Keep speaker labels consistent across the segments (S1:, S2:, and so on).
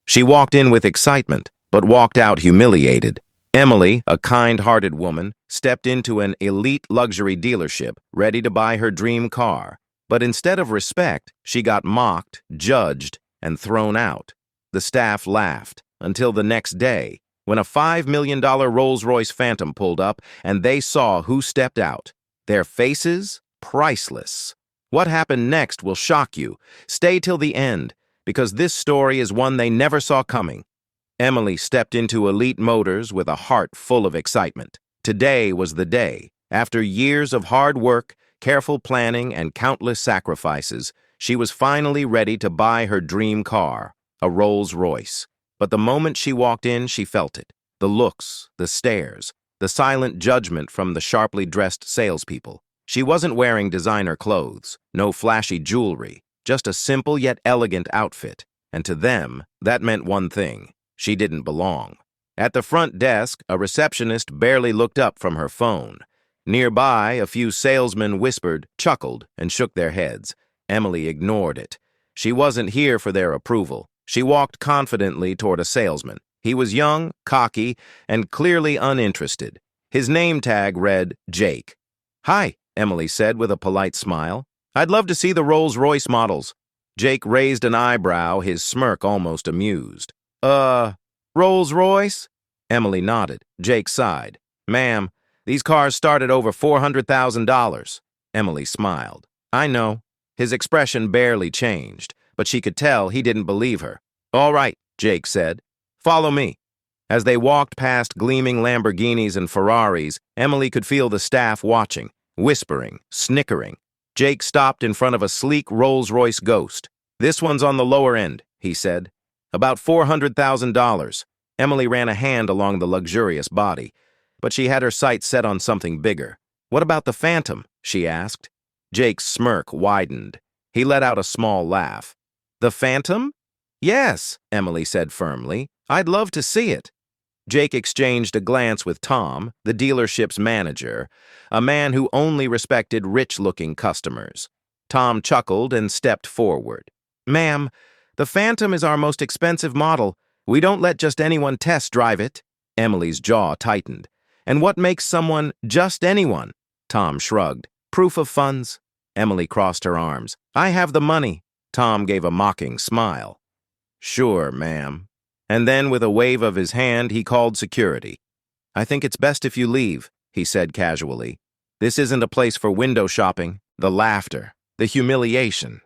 S1: She walked in with excitement, but walked out humiliated. Emily, a kind-hearted woman, stepped into an elite luxury dealership, ready to buy her dream car. But instead of respect, she got mocked, judged, and thrown out. The staff laughed until the next day, when a $5 million Rolls Royce Phantom pulled up and they saw who stepped out. Their faces, priceless. What happened next will shock you. Stay till the end, because this story is one they never saw coming. Emily stepped into Elite Motors with a heart full of excitement. Today was the day. After years of hard work, careful planning, and countless sacrifices, she was finally ready to buy her dream car, a Rolls Royce. But the moment she walked in, she felt it. The looks, the stares, the silent judgment from the sharply dressed salespeople. She wasn't wearing designer clothes, no flashy jewelry, just a simple yet elegant outfit. And to them, that meant one thing: she didn't belong. At the front desk, a receptionist barely looked up from her phone. Nearby, a few salesmen whispered, chuckled, and shook their heads. Emily ignored it. She wasn't here for their approval. She walked confidently toward a salesman. He was young, cocky, and clearly uninterested. His name tag read Jake. "Hi," Emily said with a polite smile. "I'd love to see the Rolls Royce models." Jake raised an eyebrow, his smirk almost amused. Rolls Royce?" Emily nodded. Jake sighed. "Ma'am, these cars start at over $400,000. Emily smiled. "I know." His expression barely changed, but she could tell he didn't believe her. "All right," Jake said. "Follow me." As they walked past gleaming Lamborghinis and Ferraris, Emily could feel the staff watching, whispering, snickering. Jake stopped in front of a sleek Rolls-Royce Ghost. "This one's on the lower end," he said. "About $400,000. Emily ran a hand along the luxurious body, but she had her sights set on something bigger. "What about the Phantom?" she asked. Jake's smirk widened. He let out a small laugh. "The Phantom?" "Yes," Emily said firmly. "I'd love to see it." Jake exchanged a glance with Tom, the dealership's manager, a man who only respected rich-looking customers. Tom chuckled and stepped forward. "Ma'am, the Phantom is our most expensive model. We don't let just anyone test drive it." Emily's jaw tightened. "And what makes someone just anyone?" Tom shrugged. "Proof of funds." Emily crossed her arms. "I have the money." Tom gave a mocking smile. "Sure, ma'am." And then, with a wave of his hand, he called security. "I think it's best if you leave," he said casually. "This isn't a place for window shopping, the laughter, the humiliation."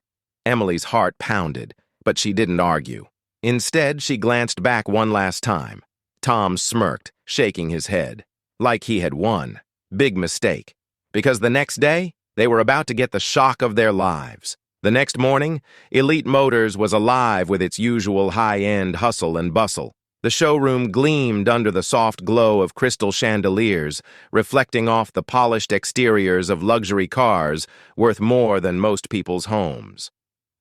S1: Emily's heart pounded, but she didn't argue. Instead, she glanced back one last time. Tom smirked, shaking his head. Like he had won. Big mistake. Because the next day, they were about to get the shock of their lives. The next morning, Elite Motors was alive with its usual high-end hustle and bustle. The showroom gleamed under the soft glow of crystal chandeliers, reflecting off the polished exteriors of luxury cars worth more than most people's homes.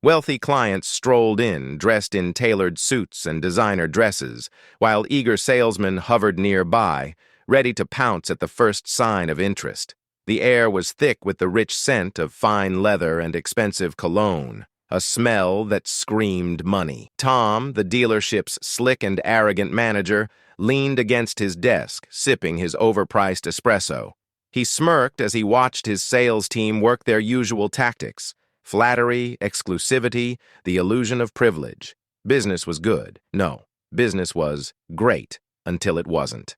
S1: Wealthy clients strolled in, dressed in tailored suits and designer dresses, while eager salesmen hovered nearby, ready to pounce at the first sign of interest. The air was thick with the rich scent of fine leather and expensive cologne, a smell that screamed money. Tom, the dealership's slick and arrogant manager, leaned against his desk, sipping his overpriced espresso. He smirked as he watched his sales team work their usual tactics: flattery, exclusivity, the illusion of privilege. Business was good. No, business was great until it wasn't.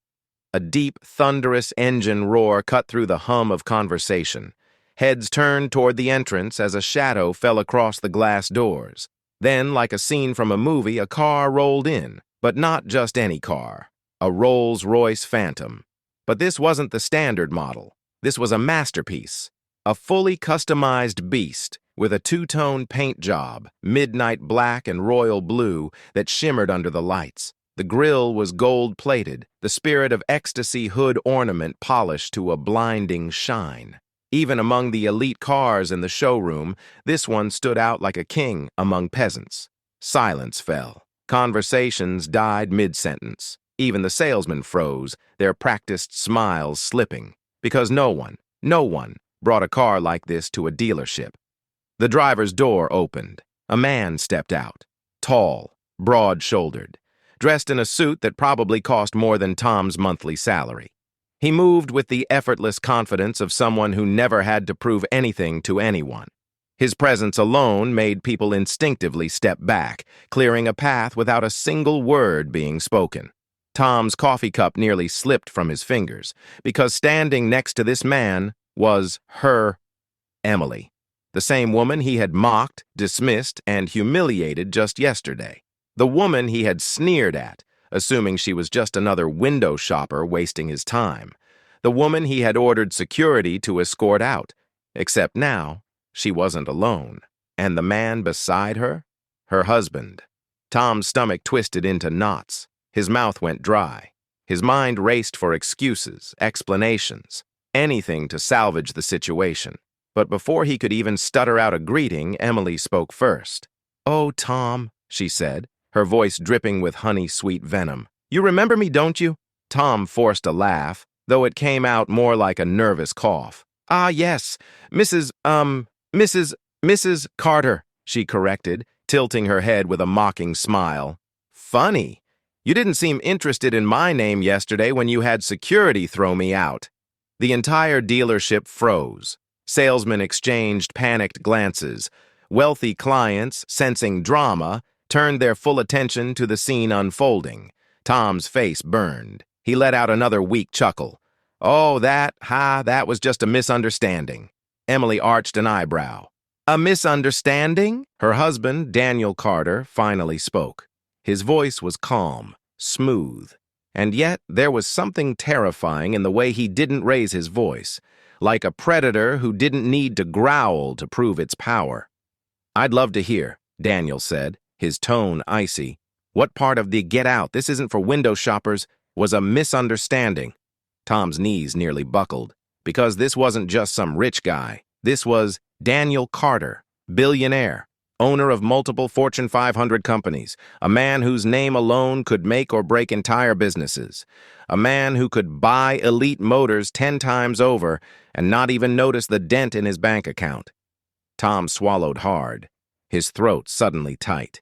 S1: A deep, thunderous engine roar cut through the hum of conversation. Heads turned toward the entrance as a shadow fell across the glass doors. Then, like a scene from a movie, a car rolled in. But not just any car. A Rolls Royce Phantom. But this wasn't the standard model. This was a masterpiece. A fully customized beast with a two-tone paint job, midnight black and royal blue, that shimmered under the lights. The grille was gold-plated, the Spirit of Ecstasy hood ornament polished to a blinding shine. Even among the elite cars in the showroom, this one stood out like a king among peasants. Silence fell. Conversations died mid-sentence. Even the salesmen froze, their practiced smiles slipping, because no one brought a car like this to a dealership. The driver's door opened. A man stepped out. Tall, broad-shouldered, dressed in a suit that probably cost more than Tom's monthly salary. He moved with the effortless confidence of someone who never had to prove anything to anyone. His presence alone made people instinctively step back, clearing a path without a single word being spoken. Tom's coffee cup nearly slipped from his fingers, because standing next to this man was her Emily, the same woman he had mocked, dismissed, and humiliated just yesterday. The woman he had sneered at, assuming she was just another window shopper wasting his time. The woman he had ordered security to escort out. Except now, she wasn't alone. And the man beside her? Her husband. Tom's stomach twisted into knots. His mouth went dry. His mind raced for excuses, explanations, anything to salvage the situation. But before he could even stutter out a greeting, Emily spoke first. "Oh, Tom," she said, her voice dripping with honey-sweet venom. "You remember me, don't you?" Tom forced a laugh, though it came out more like a nervous cough. "Ah, yes, Mrs. Carter," she corrected, tilting her head with a mocking smile. "Funny. You didn't seem interested in my name yesterday when you had security throw me out." The entire dealership froze. Salesmen exchanged panicked glances. Wealthy clients, sensing drama, turned their full attention to the scene unfolding. Tom's face burned. He let out another weak chuckle. "Oh, that was just a misunderstanding." Emily arched an eyebrow. "A misunderstanding?" Her husband, Daniel Carter, finally spoke. His voice was calm, smooth, and yet there was something terrifying in the way he didn't raise his voice, like a predator who didn't need to growl to prove its power. "I'd love to hear," Daniel said, his tone icy. "What part of the 'get out, this isn't for window shoppers' was a misunderstanding?" Tom's knees nearly buckled, because this wasn't just some rich guy. This was Daniel Carter, billionaire, owner of multiple Fortune 500 companies, a man whose name alone could make or break entire businesses, a man who could buy elite motors 10 times over and not even notice the dent in his bank account. Tom swallowed hard, his throat suddenly tight.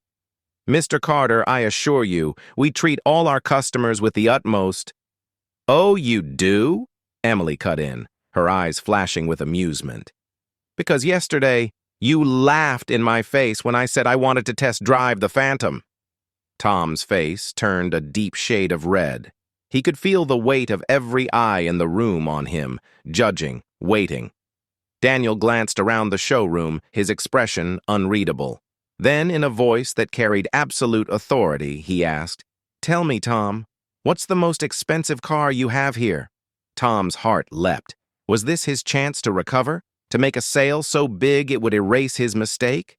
S1: "Mr. Carter, I assure you, we treat all our customers with the utmost—" "Oh, you do?" Emily cut in, her eyes flashing with amusement. "Because yesterday, you laughed in my face when I said I wanted to test drive the Phantom." Tom's face turned a deep shade of red. He could feel the weight of every eye in the room on him, judging, waiting. Daniel glanced around the showroom, his expression unreadable. Then, in a voice that carried absolute authority, he asked, "Tell me, Tom, what's the most expensive car you have here?" Tom's heart leapt. Was this his chance to recover? To make a sale so big it would erase his mistake?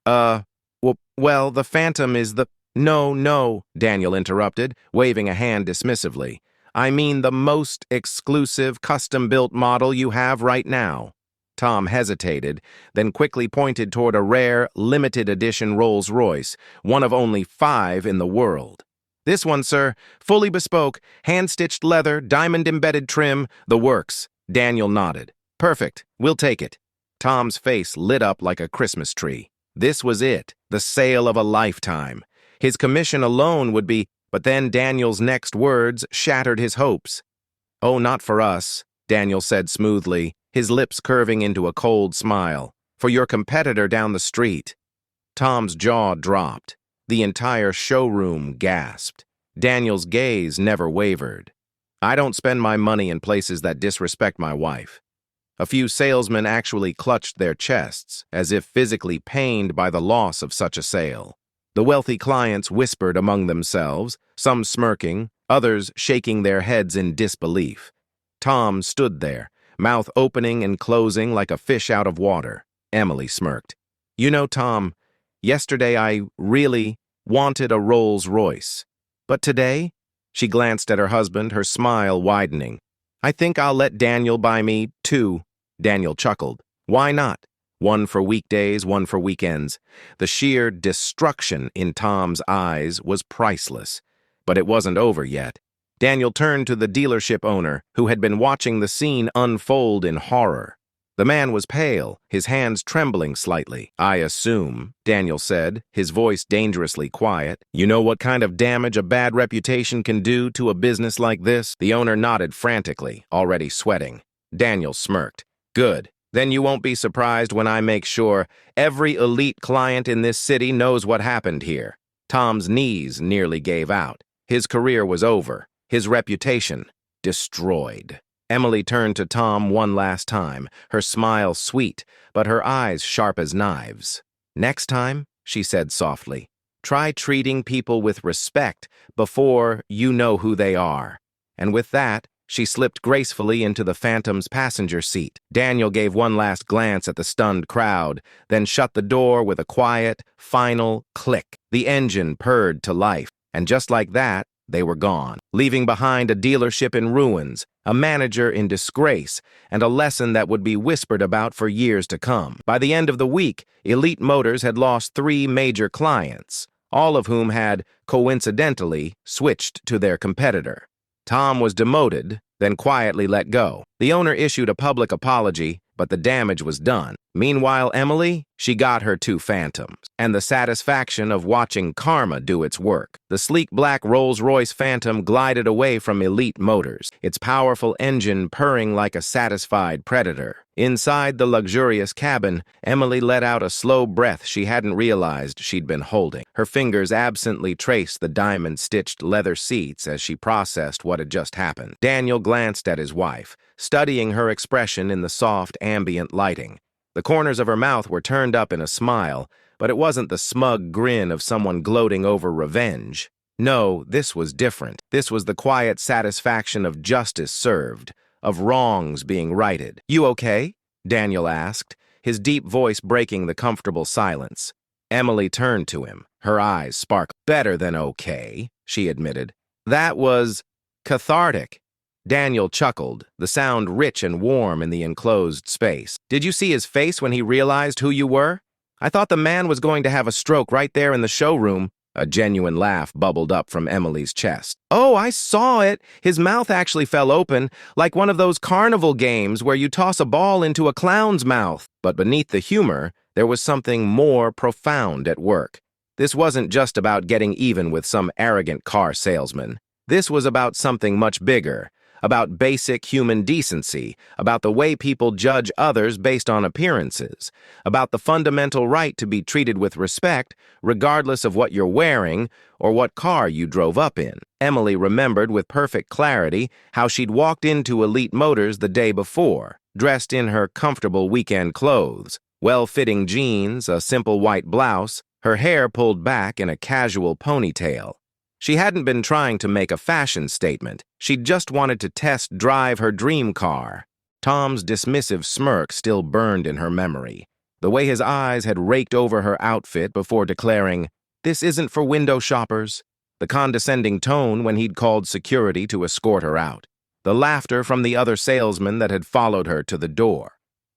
S1: Well, the Phantom is the— No, Daniel interrupted, waving a hand dismissively. "I mean the most exclusive, custom-built model you have right now." Tom hesitated, then quickly pointed toward a rare, limited edition Rolls Royce, one of only 5 in the world. "This one, sir, fully bespoke, hand-stitched leather, diamond-embedded trim, the works." Daniel nodded. "Perfect, we'll take it." Tom's face lit up like a Christmas tree. This was it, the sale of a lifetime. His commission alone would be— But then Daniel's next words shattered his hopes. "Oh, not for us," Daniel said smoothly, his lips curving into a cold smile. "For your competitor down the street." Tom's jaw dropped. The entire showroom gasped. Daniel's gaze never wavered. "I don't spend my money in places that disrespect my wife." A few salesmen actually clutched their chests, as if physically pained by the loss of such a sale. The wealthy clients whispered among themselves, some smirking, others shaking their heads in disbelief. Tom stood there, mouth opening and closing like a fish out of water. Emily smirked. "You know, Tom, yesterday I really wanted a Rolls Royce. But today," she glanced at her husband, her smile widening, "I think I'll let Daniel buy me 2. Daniel chuckled. "Why not? One for weekdays, one for weekends." The sheer destruction in Tom's eyes was priceless. But it wasn't over yet. Daniel turned to the dealership owner, who had been watching the scene unfold in horror. The man was pale, his hands trembling slightly. "I assume," Daniel said, his voice dangerously quiet. "You know what kind of damage a bad reputation can do to a business like this?" The owner nodded frantically, already sweating. Daniel smirked. "Good. Then you won't be surprised when I make sure every elite client in this city knows what happened here." Tom's knees nearly gave out. His career was over, his reputation destroyed. Emily turned to Tom one last time, her smile sweet, but her eyes sharp as knives. "Next time," she said softly, "try treating people with respect before you know who they are." And with that, she slipped gracefully into the Phantom's passenger seat. Daniel gave one last glance at the stunned crowd, then shut the door with a quiet, final click. The engine purred to life, and just like that, they were gone, leaving behind a dealership in ruins, a manager in disgrace, and a lesson that would be whispered about for years to come. By the end of the week, Elite Motors had lost 3 major clients, all of whom had, coincidentally, switched to their competitor. Tom was demoted, then quietly let go. The owner issued a public apology, but the damage was done. Meanwhile, Emily, she got her 2 Phantoms, and the satisfaction of watching karma do its work. The sleek black Rolls Royce Phantom glided away from Elite Motors, its powerful engine purring like a satisfied predator. Inside the luxurious cabin, Emily let out a slow breath she hadn't realized she'd been holding. Her fingers absently traced the diamond-stitched leather seats as she processed what had just happened. Daniel glanced at his wife, studying her expression in the soft, ambient lighting. The corners of her mouth were turned up in a smile, but it wasn't the smug grin of someone gloating over revenge. No, this was different. This was the quiet satisfaction of justice served, of wrongs being righted. "You okay?" Daniel asked, his deep voice breaking the comfortable silence. Emily turned to him, her eyes sparkling. "Better than okay," she admitted. "That was cathartic." Daniel chuckled, the sound rich and warm in the enclosed space. "Did you see his face when he realized who you were? I thought the man was going to have a stroke right there in the showroom." A genuine laugh bubbled up from Emily's chest. "Oh, I saw it. His mouth actually fell open, like one of those carnival games where you toss a ball into a clown's mouth." But beneath the humor, there was something more profound at work. This wasn't just about getting even with some arrogant car salesman. This was about something much bigger. About basic human decency, about the way people judge others based on appearances, about the fundamental right to be treated with respect, regardless of what you're wearing or what car you drove up in. Emily remembered with perfect clarity how she'd walked into Elite Motors the day before, dressed in her comfortable weekend clothes, well-fitting jeans, a simple white blouse, her hair pulled back in a casual ponytail. She hadn't been trying to make a fashion statement. She'd just wanted to test drive her dream car. Tom's dismissive smirk still burned in her memory. The way his eyes had raked over her outfit before declaring, "This isn't for window shoppers." The condescending tone when he'd called security to escort her out. The laughter from the other salesman that had followed her to the door.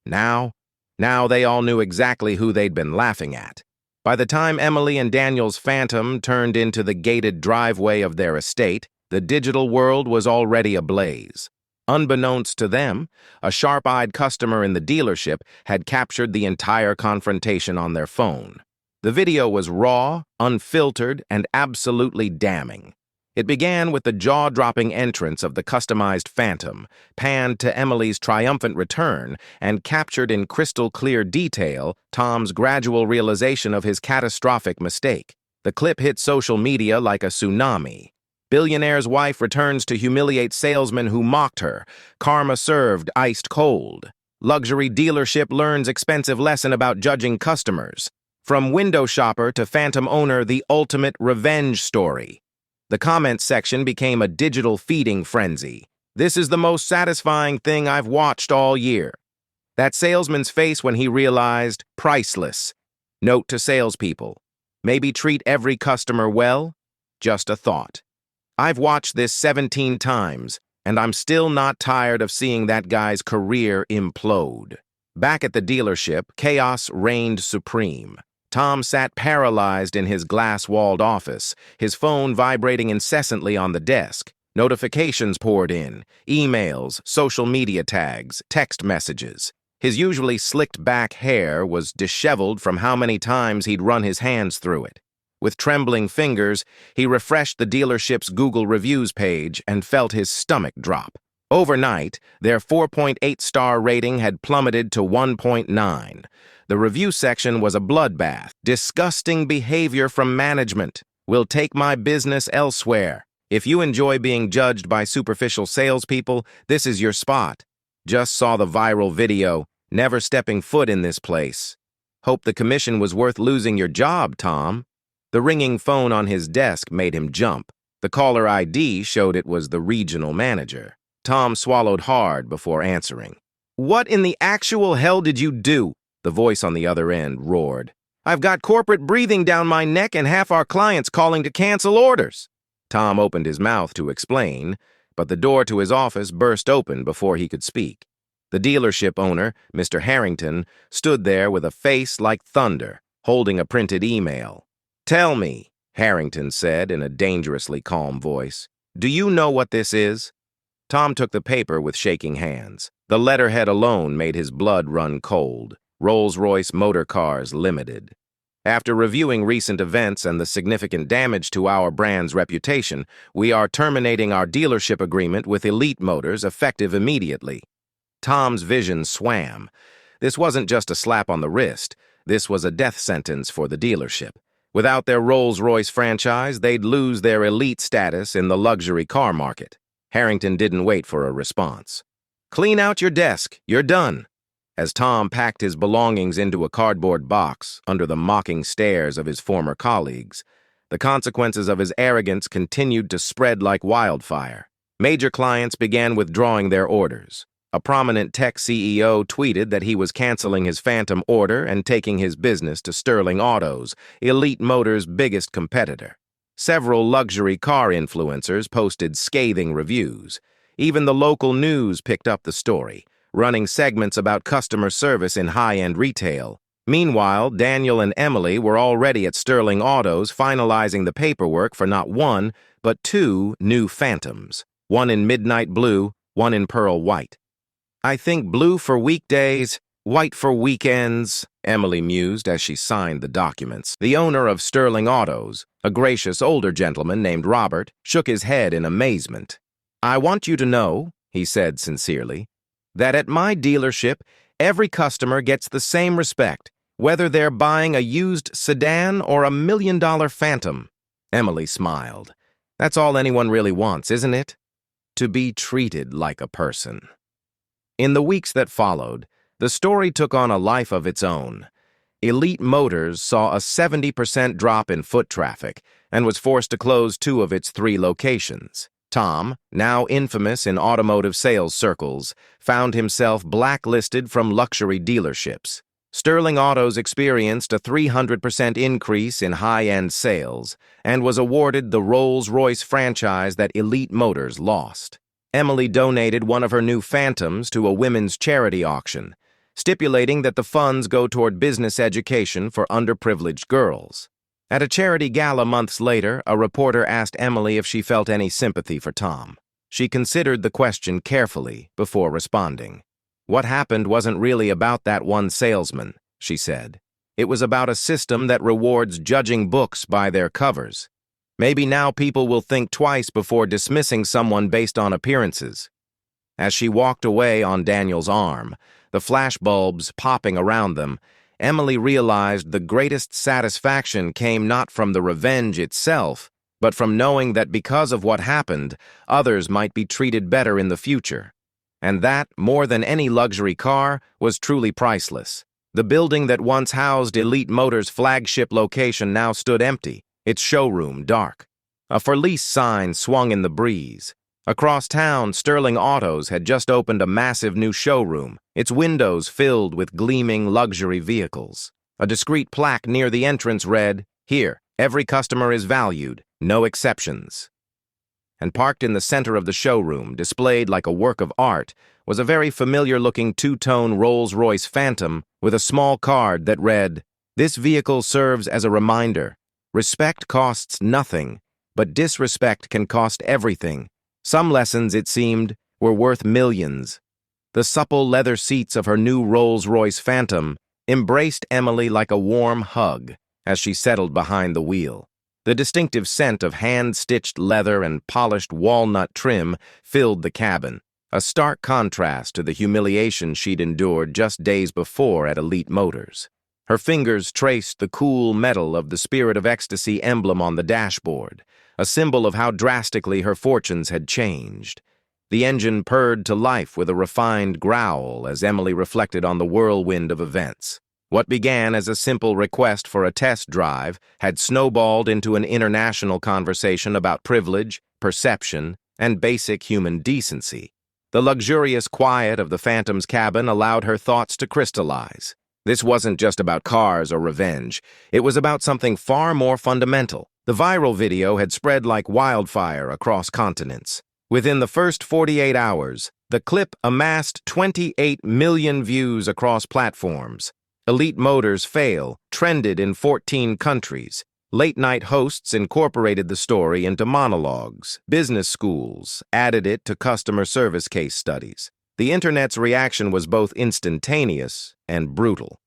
S1: Now they all knew exactly who they'd been laughing at. By the time Emily and Daniel's Phantom turned into the gated driveway of their estate, the digital world was already ablaze. Unbeknownst to them, a sharp-eyed customer in the dealership had captured the entire confrontation on their phone. The video was raw, unfiltered, and absolutely damning. It began with the jaw-dropping entrance of the customized Phantom, panned to Emily's triumphant return, and captured in crystal-clear detail Tom's gradual realization of his catastrophic mistake. The clip hit social media like a tsunami. Billionaire's wife returns to humiliate salesman who mocked her. Karma served iced cold. Luxury dealership learns expensive lesson about judging customers. From window shopper to Phantom owner, the ultimate revenge story. The comments section became a digital feeding frenzy. "This is the most satisfying thing I've watched all year." That salesman's face when he realized, priceless. Note to salespeople, maybe treat every customer well. Just a thought. I've watched this 17 times, and I'm still not tired of seeing that guy's career implode. Back at the dealership, chaos reigned supreme. Tom sat paralyzed in his glass-walled office, his phone vibrating incessantly on the desk. Notifications poured in, emails, social media tags, text messages. His usually slicked-back hair was disheveled from how many times he'd run his hands through it. With trembling fingers, he refreshed the dealership's Google reviews page and felt his stomach drop. Overnight, their 4.8-star rating had plummeted to 1.9. The review section was a bloodbath. Disgusting behavior from management. Will take my business elsewhere. If you enjoy being judged by superficial salespeople, this is your spot. Just saw the viral video. Never stepping foot in this place. Hope the commission was worth losing your job, Tom. The ringing phone on his desk made him jump. The caller ID showed it was the regional manager. Tom swallowed hard before answering. "What in the actual hell did you do?" the voice on the other end roared. "I've got corporate breathing down my neck and half our clients calling to cancel orders." Tom opened his mouth to explain, but the door to his office burst open before he could speak. The dealership owner, Mr. Harrington, stood there with a face like thunder, holding a printed email. "Tell me," Harrington said in a dangerously calm voice, "do you know what this is?" Tom took the paper with shaking hands. The letterhead alone made his blood run cold. Rolls Royce Motor Cars Limited. After reviewing recent events and the significant damage to our brand's reputation, we are terminating our dealership agreement with Elite Motors effective immediately. Tom's vision swam. This wasn't just a slap on the wrist. This was a death sentence for the dealership. Without their Rolls-Royce franchise, they'd lose their elite status in the luxury car market. Harrington didn't wait for a response. "Clean out your desk. You're done." As Tom packed his belongings into a cardboard box under the mocking stares of his former colleagues, the consequences of his arrogance continued to spread like wildfire. Major clients began withdrawing their orders. A prominent tech CEO tweeted that he was canceling his Phantom order and taking his business to Sterling Autos, Elite Motors' biggest competitor. Several luxury car influencers posted scathing reviews. Even the local news picked up the story, running segments about customer service in high-end retail. Meanwhile, Daniel and Emily were already at Sterling Autos finalizing the paperwork for not one, but two new Phantoms, one in midnight blue, one in pearl white. "I think blue for weekdays, white for weekends," Emily mused as she signed the documents. The owner of Sterling Autos, a gracious older gentleman named Robert, shook his head in amazement. "I want you to know," he said sincerely, "that at my dealership, every customer gets the same respect, whether they're buying a used sedan or a $1 million Phantom." Emily smiled. "That's all anyone really wants, isn't it? To be treated like a person." In the weeks that followed, the story took on a life of its own. Elite Motors saw a 70% drop in foot traffic and was forced to close 2 of its 3 locations. Tom, now infamous in automotive sales circles, found himself blacklisted from luxury dealerships. Sterling Autos experienced a 300% increase in high-end sales and was awarded the Rolls-Royce franchise that Elite Motors lost. Emily donated one of her new Phantoms to a women's charity auction, stipulating that the funds go toward business education for underprivileged girls. At a charity gala months later, a reporter asked Emily if she felt any sympathy for Tom. She considered the question carefully before responding. "What happened wasn't really about that one salesman," she said. "It was about a system that rewards judging books by their covers. Maybe now people will think twice before dismissing someone based on appearances." As she walked away on Daniel's arm, the flashbulbs popping around them, Emily realized the greatest satisfaction came not from the revenge itself, but from knowing that because of what happened, others might be treated better in the future. And that, more than any luxury car, was truly priceless. The building that once housed Elite Motors' flagship location now stood empty, its showroom dark. A for lease sign swung in the breeze. Across town, Sterling Autos had just opened a massive new showroom, its windows filled with gleaming luxury vehicles. A discreet plaque near the entrance read, "Here, every customer is valued, no exceptions." And parked in the center of the showroom, displayed like a work of art, was a very familiar-looking 2-tone Rolls-Royce Phantom with a small card that read, "This vehicle serves as a reminder. Respect costs nothing, but disrespect can cost everything. Some lessons, it seemed, were worth millions." The supple leather seats of her new Rolls Royce Phantom embraced Emily like a warm hug as she settled behind the wheel. The distinctive scent of hand-stitched leather and polished walnut trim filled the cabin, a stark contrast to the humiliation she'd endured just days before at Elite Motors. Her fingers traced the cool metal of the Spirit of Ecstasy emblem on the dashboard, a symbol of how drastically her fortunes had changed. The engine purred to life with a refined growl as Emily reflected on the whirlwind of events. What began as a simple request for a test drive had snowballed into an international conversation about privilege, perception, and basic human decency. The luxurious quiet of the Phantom's cabin allowed her thoughts to crystallize. This wasn't just about cars or revenge. It was about something far more fundamental. The viral video had spread like wildfire across continents. Within the first 48 hours, the clip amassed 28 million views across platforms. Elite Motors' fail trended in 14 countries. Late-night hosts incorporated the story into monologues. Business schools added it to customer service case studies. The internet's reaction was both instantaneous and brutal.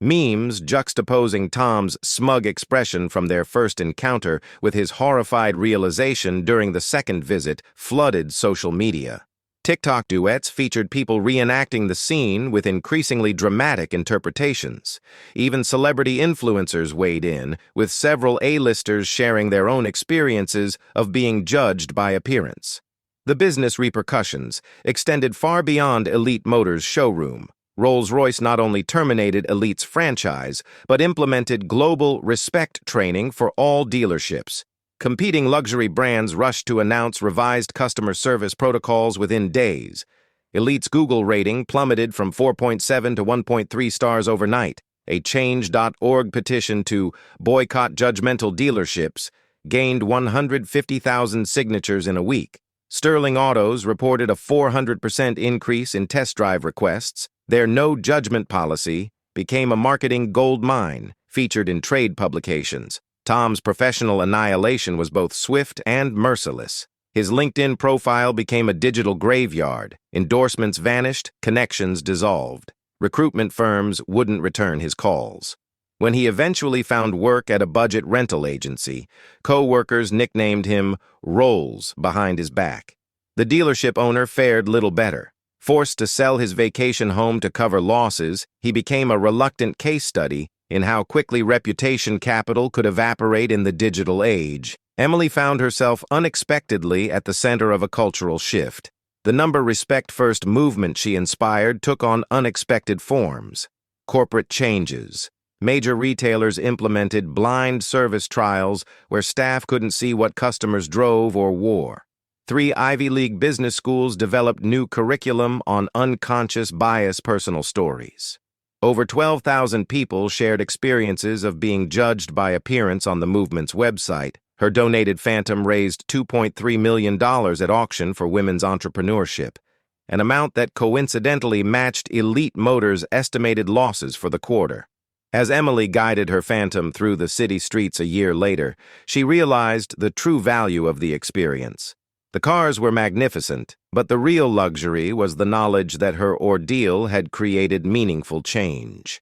S1: Memes juxtaposing Tom's smug expression from their first encounter with his horrified realization during the second visit flooded social media. TikTok duets featured people reenacting the scene with increasingly dramatic interpretations. Even celebrity influencers weighed in, with several A-listers sharing their own experiences of being judged by appearance. The business repercussions extended far beyond Elite Motors' showroom. Rolls-Royce not only terminated Elite's franchise, but implemented global respect training for all dealerships. Competing luxury brands rushed to announce revised customer service protocols within days. Elite's Google rating plummeted from 4.7 to 1.3 stars overnight. A Change.org petition to boycott judgmental dealerships gained 150,000 signatures in a week. Sterling Autos reported a 400% increase in test drive requests. Their no judgment policy became a marketing gold mine, featured in trade publications. Tom's professional annihilation was both swift and merciless. His LinkedIn profile became a digital graveyard. Endorsements vanished, connections dissolved. Recruitment firms wouldn't return his calls. When he eventually found work at a budget rental agency, co-workers nicknamed him Rolls behind his back. The dealership owner fared little better. Forced to sell his vacation home to cover losses, he became a reluctant case study in how quickly reputation capital could evaporate in the digital age. Emily found herself unexpectedly at the center of a cultural shift. The number Respect First movement she inspired took on unexpected forms. Corporate changes. Major retailers implemented blind service trials where staff couldn't see what customers drove or wore. 3 Ivy League business schools developed new curriculum on unconscious bias personal stories. Over 12,000 people shared experiences of being judged by appearance on the movement's website. Her donated Phantom raised $2.3 million at auction for women's entrepreneurship, an amount that coincidentally matched Elite Motors' estimated losses for the quarter. As Emily guided her Phantom through the city streets a year later, she realized the true value of the experience. The cars were magnificent, but the real luxury was the knowledge that her ordeal had created meaningful change.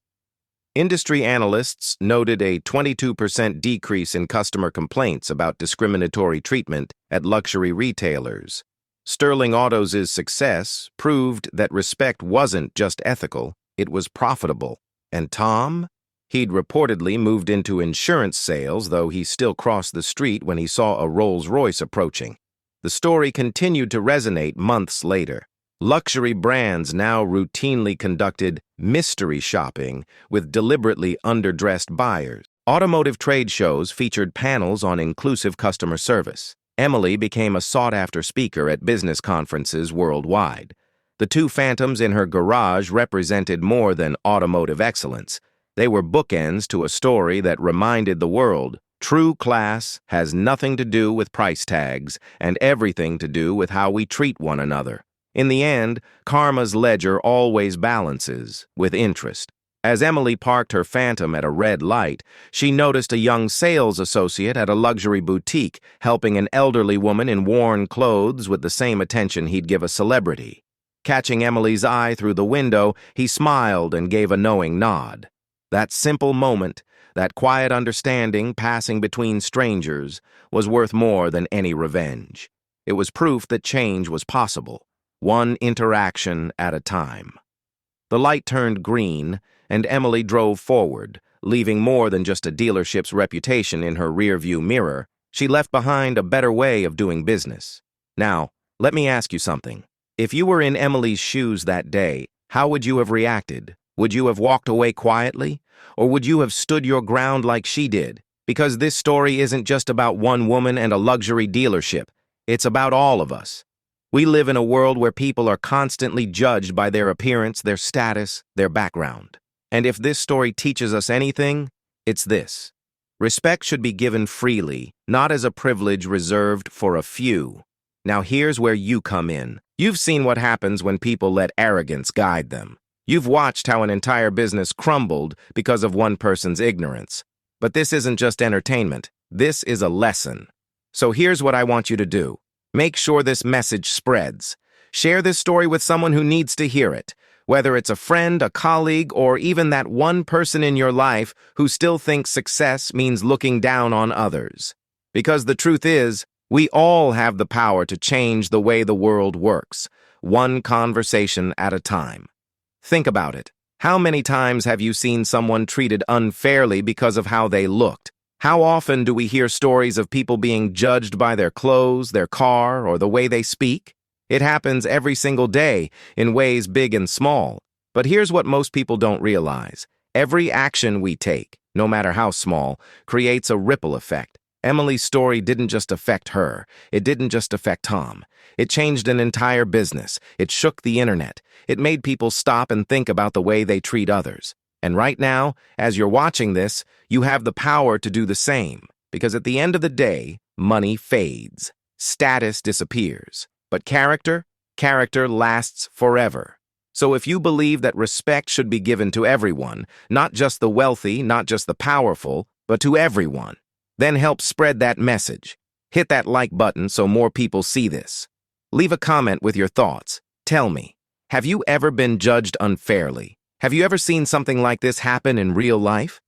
S1: Industry analysts noted a 22% decrease in customer complaints about discriminatory treatment at luxury retailers. Sterling Autos' success proved that respect wasn't just ethical, it was profitable. And Tom? He'd reportedly moved into insurance sales, though he still crossed the street when he saw a Rolls-Royce approaching. The story continued to resonate months later. Luxury brands now routinely conducted mystery shopping with deliberately underdressed buyers. Automotive trade shows featured panels on inclusive customer service. Emily became a sought-after speaker at business conferences worldwide. The 2 Phantoms in her garage represented more than automotive excellence. They were bookends to a story that reminded the world true class has nothing to do with price tags and everything to do with how we treat one another. In the end, karma's ledger always balances with interest. As Emily parked her Phantom at a red light, she noticed a young sales associate at a luxury boutique helping an elderly woman in worn clothes with the same attention he'd give a celebrity. Catching Emily's eye through the window, he smiled and gave a knowing nod. That simple moment, that quiet understanding passing between strangers, was worth more than any revenge. It was proof that change was possible, one interaction at a time. The light turned green, and Emily drove forward, leaving more than just a dealership's reputation in her rearview mirror. She left behind a better way of doing business. Now, let me ask you something. If you were in Emily's shoes that day, how would you have reacted? Would you have walked away quietly? Or would you have stood your ground like she did? Because this story isn't just about one woman and a luxury dealership. It's about all of us. We live in a world where people are constantly judged by their appearance, their status, their background. And if this story teaches us anything, it's this. Respect should be given freely, not as a privilege reserved for a few. Now here's where you come in. You've seen what happens when people let arrogance guide them. You've watched how an entire business crumbled because of one person's ignorance. But this isn't just entertainment. This is a lesson. So here's what I want you to do. Make sure this message spreads. Share this story with someone who needs to hear it, whether it's a friend, a colleague, or even that one person in your life who still thinks success means looking down on others. Because the truth is, we all have the power to change the way the world works, one conversation at a time. Think about it. How many times have you seen someone treated unfairly because of how they looked? How often do we hear stories of people being judged by their clothes, their car, or the way they speak? It happens every single day, in ways big and small. But here's what most people don't realize. Every action we take, no matter how small, creates a ripple effect. Emily's story didn't just affect her. It didn't just affect Tom. It changed an entire business. It shook the internet. It made people stop and think about the way they treat others. And right now, as you're watching this, you have the power to do the same. Because at the end of the day, money fades. Status disappears. But character lasts forever. So if you believe that respect should be given to everyone, not just the wealthy, not just the powerful, but to everyone, then help spread that message. Hit that like button so more people see this. Leave a comment with your thoughts. Tell me, have you ever been judged unfairly? Have you ever seen something like this happen in real life?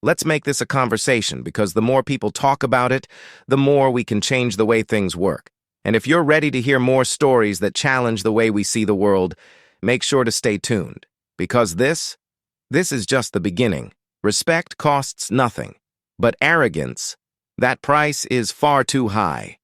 S1: Let's make this a conversation, because the more people talk about it, the more we can change the way things work. And if you're ready to hear more stories that challenge the way we see the world, make sure to stay tuned. Because this is just the beginning. Respect costs nothing. But arrogance, that price is far too high.